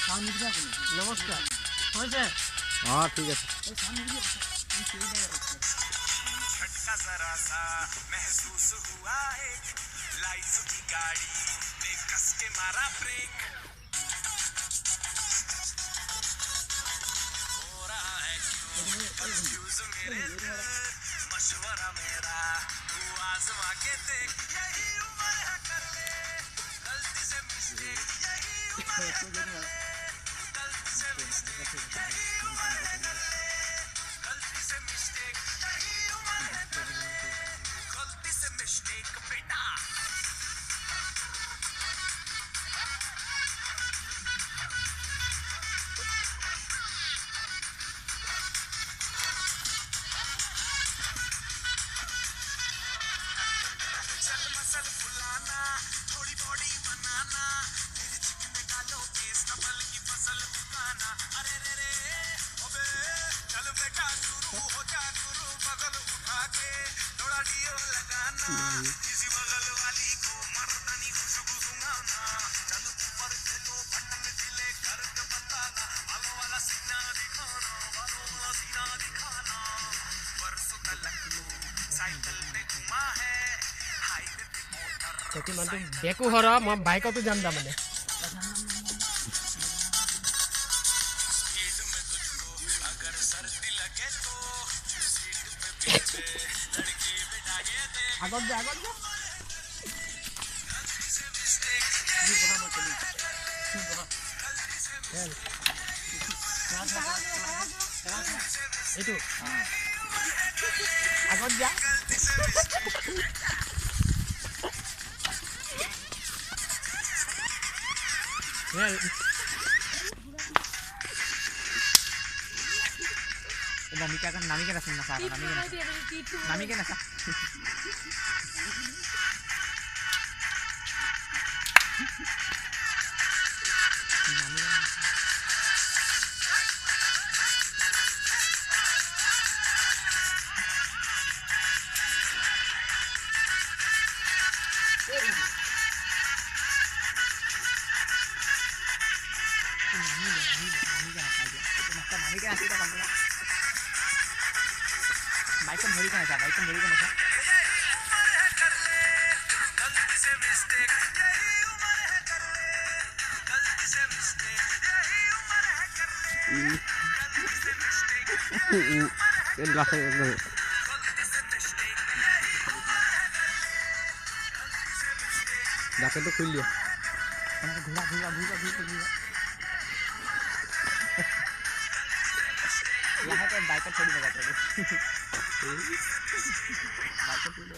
নমস্কার হয়েছে हाँ ठीक है झटका जरा सा महसूस हुआ है लाइफ की गाड़ी ने कस के मारा ब्रेक हो रहा है क्यों कंफ्यूज मेरे दिल मशवरा मेरा तू आजमा के देख यही उम्र है कर ले गलती से मिस्टेक यही उम्र है कर ले गलती से मिस्टेक यही उम्र है कर ले गलती से मिस्टेक यही उम्र है कर ले गलती से मिस्टेक बेटा चल मसल फुलाना थोड़ी बॉडी बनाना तेरे चिकने गालों पे सबल की फसल उगाना अरे रे रे अबे चल बेटा शुरू हो जा गुरु बगल उठा के थोड़ा डियो लगाना किसी बगल वाली को मर्दानी खुशबू सुंघाना चल ऊपर चलो बटन ढीले करके बताना बालों वाला सीना दिखाना परसों तलक साइकिल पे घुमा है हाईवे पे मोटर সেটি মানে বেকু হরা মই বাইকতো যাম দা মানে स्पीड में तुझको अगर सर्दी लगे तो सीट पे पीछे लड़की बिठाए दे আগত যা से मिस्टेक এইটো আগত যা गलती से मिस्टेक नामी के ना सा नामी के ना सा बाइक धरी का ना यही उम्र है कर ले गलती से मिस्टेक यही उम्र है कर ले गलती से मिस्टेक यही उम्र है कर ले गलती से मिस्टेक यही उम्र है गलती से मिस्टेक यही उम्र है कर ले गलती से मिस्टेक जाके तो खुल लिया ঘুরা यहाँ पे बाइक छोड़ी बजा